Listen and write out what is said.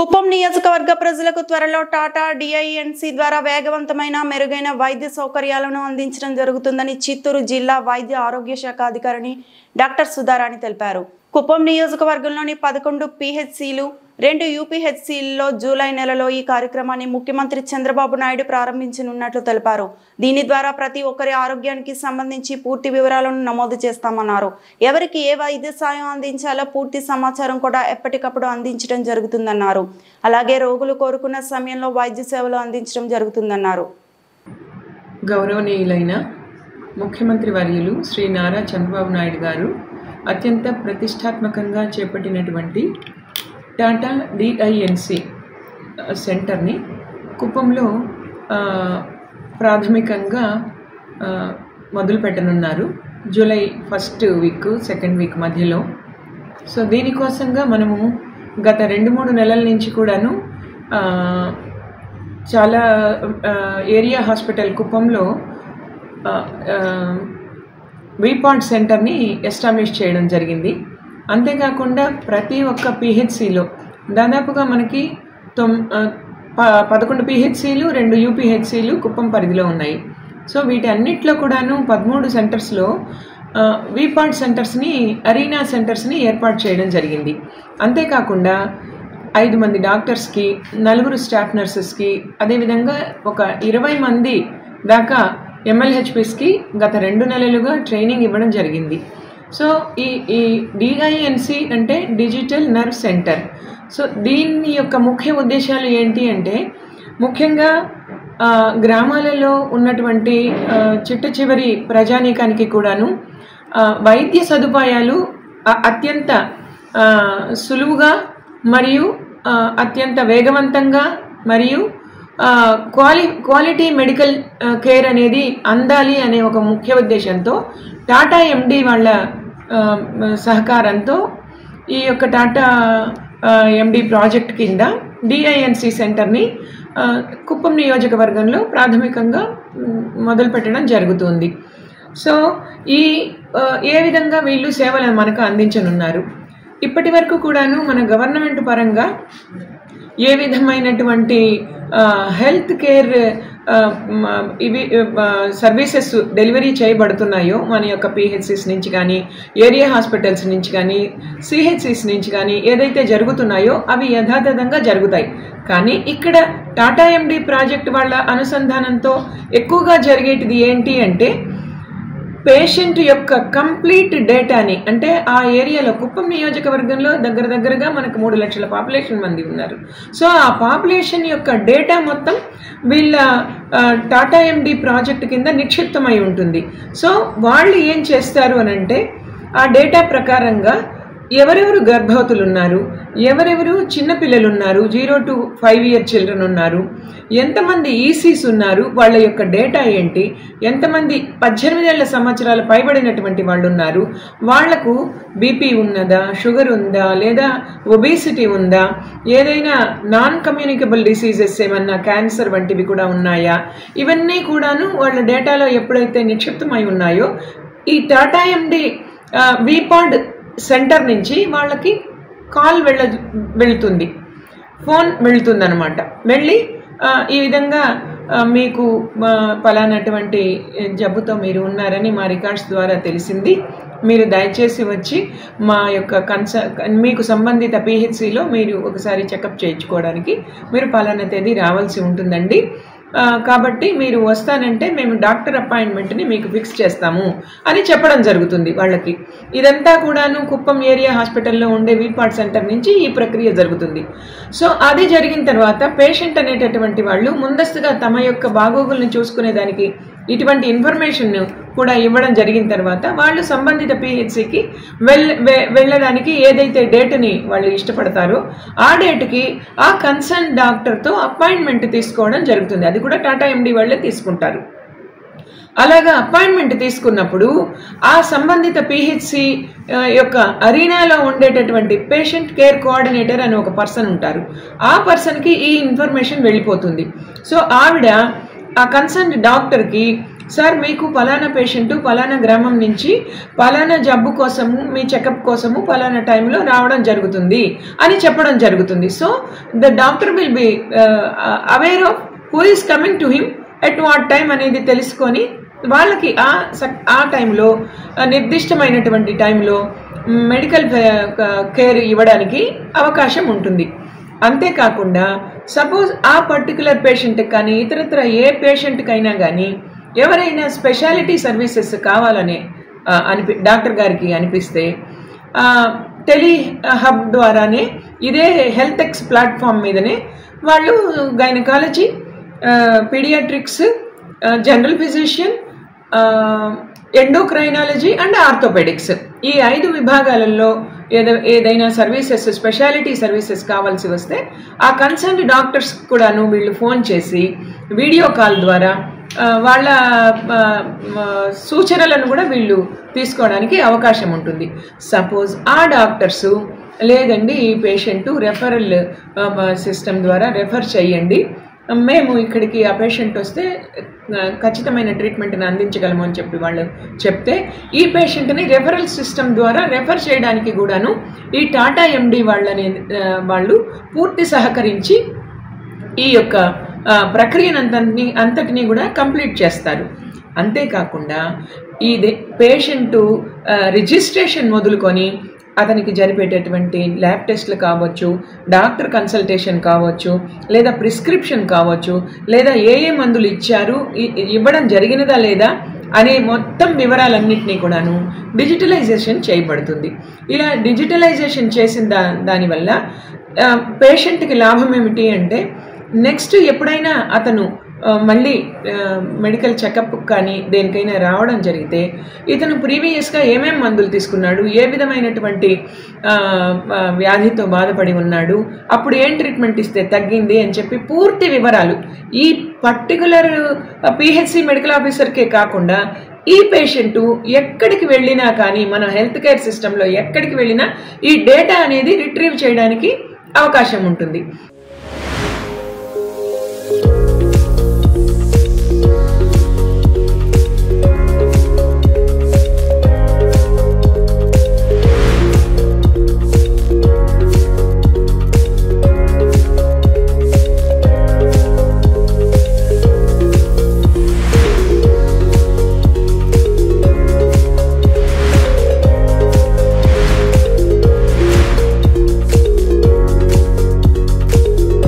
కుప్పం నియోజకవర్గ ప్రజలకు త్వరలో టాటా డిఐఎన్సి ద్వారా వేగవంతమైన మెరుగైన వైద్య సౌకర్యాలను అందించడం జరుగుతుందని చిత్తూరు జిల్లా వైద్య ఆరోగ్య శాఖ అధికారిని డాక్టర్ సుధారాణి తెలిపారు. కుప్పం నియోజకవర్గంలోని 11 పిహెచ్సిలు 2 యూపీహెచ్సిల్లో జూలై నెలలో ఈ కార్యక్రమాన్ని ముఖ్యమంత్రి చంద్రబాబు నాయుడు ప్రారంభించనున్నట్లు తెలిపారు. దీని ద్వారా ప్రతి ఒక్కరి ఆరోగ్యానికి సంబంధించి పూర్తి వివరాలను నమోదు చేస్తామన్నారు. ఎవరికి ఏ వైద్య సాయం అందించాలో పూర్తి సమాచారం కూడా ఎప్పటికప్పుడు అందించడం జరుగుతుందన్నారు. అలాగే రోగులు కోరుకున్న సమయంలో వైద్య సేవలు అందించడం జరుగుతుందన్నారు. గౌరవనీయులైన ముఖ్యమంత్రి వర్యులు శ్రీ నారా చంద్రబాబు నాయుడు గారు అత్యంత ప్రతిష్టాత్మకంగా చేపట్టినటువంటి టాటా డిఐఎన్సి సెంటర్ని కుప్పంలో ప్రాథమికంగా మొదలుపెట్టనున్నారు. July 1st week 2nd week మధ్యలో. సో దీనికోసంగా మనము గత 2-3 నెలల నుంచి కూడాను చాలా ఏరియా హాస్పిటల్ కుప్పంలో వీపాడ్ సెంటర్ని ఎస్టాబ్లిష్ చేయడం జరిగింది. అంతేకాకుండా ప్రతి ఒక్క పిహెచ్సిలో దాదాపుగా మనకి 11 పిహెచ్సిలు 2 యూపీహెచ్సిలు కుప్పం పరిధిలో ఉన్నాయి. సో వీటి అన్నిట్లో కూడాను 13 సెంటర్స్లో వీపాడ్ సెంటర్స్ని అరీనా సెంటర్స్ని ఏర్పాటు చేయడం జరిగింది. అంతేకాకుండా 5 మంది డాక్టర్స్కి 4 స్టాఫ్ నర్సెస్కి అదేవిధంగా ఒక 20 మంది దాకా MLHPస్కి గత 2 నెలలుగా ట్రైనింగ్ ఇవ్వడం జరిగింది. సో ఈ డిఐఎన్సి అంటే డిజిటల్ నర్వ్ సెంటర్. సో దీని యొక్క ముఖ్య ఉద్దేశాలు ఏంటి అంటే ముఖ్యంగా గ్రామాలలో ఉన్నటువంటి చిట్ట చివరి ప్రజానీకానికి కూడాను వైద్య సదుపాయాలు అత్యంత సులువుగా మరియు అత్యంత వేగవంతంగా మరియు క్వాలిటీ మెడికల్ కేర్ అనేది అందాలి అనే ఒక ముఖ్య ఉద్దేశంతో టాటా ఎండి వాళ్ళ సహకారంతో ఈ యొక్క టాటా ఎండి ప్రాజెక్ట్ కింద డిఐఎన్సి సెంటర్ని కుప్పం నియోజకవర్గంలో ప్రాథమికంగా మొదలుపెట్టడం జరుగుతుంది. సో ఏ విధంగా వీళ్ళు సేవలను మనకు అందించనున్నారు. ఇప్పటి వరకు కూడాను మన గవర్నమెంట్ పరంగా ఏ విధమైనటువంటి హెల్త్ కేర్ ఇవి సర్వీసెస్ డెలివరీ చేయబడుతున్నాయో మన యొక్క పిహెచ్సిస్ నుంచి కానీ ఏరియా హాస్పిటల్స్ నుంచి కానీ సిహెచ్సిస్ నుంచి కానీ ఏదైతే జరుగుతున్నాయో అవి యథాతథంగా జరుగుతాయి. కానీ ఇక్కడ టాటా ఎండి ప్రాజెక్ట్ వాళ్ళ అనుసంధానంతో ఎక్కువగా జరిగేటిది ఏంటి అంటే పేషెంట్ యొక్క కంప్లీట్ డేటాని, అంటే ఆ ఏరియాలో కుప్పం నియోజకవర్గంలో దగ్గరగా మనకు 3 లక్షల పాపులేషన్ మంది ఉన్నారు. సో ఆ పాపులేషన్ యొక్క డేటా మొత్తం వీళ్ళ టాటా ఎండి ప్రాజెక్ట్ కింద నిక్షిప్తమై ఉంటుంది. సో వాళ్ళు ఏం చేస్తారు అని అంటే ఆ డేటా ప్రకారంగా ఎవరెవరు గర్భవతులు ఉన్నారు, ఎవరెవరు చిన్నపిల్లలు ఉన్నారు, 0 to 5 year చిల్డ్రన్ ఉన్నారు, ఎంతమంది ఈసీస్ ఉన్నారు, వాళ్ళ యొక్క డేటా ఏంటి, ఎంతమంది 18 సంవత్సరాలు పైబడినటువంటి వాళ్ళు ఉన్నారు, వాళ్లకు బీపీ ఉన్నదా, షుగర్ ఉందా, లేదా ఒబేసిటీ ఉందా, ఏదైనా నాన్ కమ్యూనికబుల్ డిసీజెస్ ఏమన్నా క్యాన్సర్ వంటివి కూడా ఉన్నాయా, ఇవన్నీ కూడాను వాళ్ళ డేటాలో ఎప్పుడైతే నిక్షిప్తమై ఉన్నాయో ఈ టాటా ఎండి వీపాడ్ సెంటర్ నుంచి వాళ్ళకి కాల్ వెళుతుంది, ఫోన్ వెళుతుంది అనమాట. వెళ్ళి ఈ విధంగా మీకు పలానటువంటి జబ్బుతో మీరు ఉన్నారని మా రికార్డ్స్ ద్వారా తెలిసింది, మీరు దయచేసి వచ్చి మా యొక్క మీకు సంబంధిత పిహెచ్సిలో మీరు ఒకసారి చెకప్ చేయించుకోవడానికి మీరు పలానా తేదీ రావాల్సి ఉంటుందండి. కాబట్టి మీరు వస్తానంటే మేము డాక్టర్ అపాయింట్మెంట్ని మీకు ఫిక్స్ చేస్తాము అని చెప్పడం జరుగుతుంది వాళ్ళకి. ఇదంతా కూడాను కుప్పం ఏరియా హాస్పిటల్లో ఉండే వీపాడ్ సెంటర్ నుంచి ఈ ప్రక్రియ జరుగుతుంది. సో అది జరిగిన తర్వాత పేషెంట్ అనేటటువంటి వాళ్ళు ముందస్తుగా తమ యొక్క బాగోగుల్ని చూసుకునేదానికి ఇటువంటి ఇన్ఫర్మేషన్ కూడా ఇవ్వడం జరిగిన తర్వాత వాళ్ళు సంబంధిత పిహెచ్సికి వెళ్ళడానికి ఏదైతే డేట్ని వాళ్ళు ఇష్టపడతారో ఆ డేట్కి ఆ కన్సర్న్ డాక్టర్తో అపాయింట్మెంట్ తీసుకోవడం జరుగుతుంది. అది కూడా టాటా ఎండి వాళ్ళే తీసుకుంటారు. అలాగా అపాయింట్మెంట్ తీసుకున్నప్పుడు ఆ సంబంధిత పిహెచ్సి యొక్క అరీనాలో ఉండేటటువంటి పేషెంట్ కేర్ కోఆర్డినేటర్ అని ఒక పర్సన్ ఉంటారు. ఆ పర్సన్కి ఈ ఇన్ఫర్మేషన్ వెళ్ళిపోతుంది. సో ఆవిడ ఆ కన్సర్న్ డాక్టర్కి సార్ మీకు పలానా పేషెంట్ పలానా గ్రామం నుంచి పలానా జబ్బు కోసము మీ చెకప్ కోసము పలానా టైంలో రావడం జరుగుతుంది అని చెప్పడం జరుగుతుంది. So the doctor will be aware of who is coming to him at what time అనేది తెలుసుకొని వాళ్ళకి ఆ టైంలో నిర్దిష్టమైనటువంటి టైంలో మెడికల్ కేర్ ఇవ్వడానికి అవకాశం ఉంటుంది. అంతేకాకుండా సపోజ్ ఆ పర్టికులర్ పేషెంట్కి కానీ ఇతరత్ర ఏ పేషెంట్కైనా కానీ ఎవరైనా స్పెషాలిటీ సర్వీసెస్ కావాలని డాక్టర్ గారికి అనిపిస్తే టెలి హబ్ ద్వారానే ఇదే హెల్త్ ఎక్స్ ప్లాట్ఫామ్ మీదనే వాళ్ళు gynaecology, paediatrics, general physician, endocrinology and orthopaedics ఈ 5 విభాగాలలో ఏదైనా సర్వీసెస్ స్పెషాలిటీ సర్వీసెస్ కావాల్సి వస్తే ఆ కన్సర్న్ డాక్టర్స్ కూడాను వీళ్ళు ఫోన్ చేసి వీడియో కాల్ ద్వారా వాళ్ళ సూచనలను కూడా వీళ్ళు తీసుకోవడానికి అవకాశం ఉంటుంది. సపోజ్ ఆ డాక్టర్సు లేదండి ఈ పేషెంటు రెఫరల్ సిస్టమ్ ద్వారా రెఫర్ చేయండి, మేము ఇక్కడికి ఆ పేషెంట్ వస్తే ఖచ్చితమైన ట్రీట్మెంట్ని అందించగలము అని చెప్పి వాళ్ళు చెప్తే ఈ పేషెంట్ని రెఫరల్ సిస్టమ్ ద్వారా రెఫర్ చేయడానికి కూడాను ఈ టాటా ఎండి వాళ్ళు పూర్తి సహకరించి ఈ యొక్క ప్రక్రియనంతటినీ కూడా కంప్లీట్ చేస్తారు. అంతేకాకుండా ఈ పేషెంటు రిజిస్ట్రేషన్ మొదలుకొని అతనికి జరిపేటటువంటి ల్యాబ్ టెస్ట్లు కావచ్చు, డాక్టర్ కన్సల్టేషన్ కావచ్చు, లేదా ప్రిస్క్రిప్షన్ కావచ్చు, లేదా ఏ మందులు ఇచ్చారు, ఇవ్వడం జరిగినదా లేదా అనే మొత్తం వివరాలన్నింటినీ కూడాను డిజిటలైజేషన్ చేయబడుతుంది. ఇలా డిజిటలైజేషన్ చేసిన దానివల్ల పేషెంట్కి లాభం ఏమిటి అంటే నెక్స్ట్ ఎప్పుడైనా అతను మళ్ళీ మెడికల్ చెకప్ కానీ దేనికైనా రావడం జరిగితే ఇతను ప్రీవియస్గా ఏమేం మందులు తీసుకున్నాడు, ఏ విధమైనటువంటి వ్యాధితో బాధపడి ఉన్నాడు, అప్పుడు ఏం ట్రీట్మెంట్ ఇస్తే తగ్గింది అని చెప్పి పూర్తి వివరాలు ఈ పర్టికులర్ పిహెచ్సి మెడికల్ ఆఫీసర్కే కాకుండా ఈ పేషెంటు ఎక్కడికి వెళ్ళినా కానీ మన హెల్త్ కేర్ సిస్టంలో ఎక్కడికి వెళ్ళినా ఈ డేటా అనేది రిట్రీవ్ చేయడానికి అవకాశం ఉంటుంది.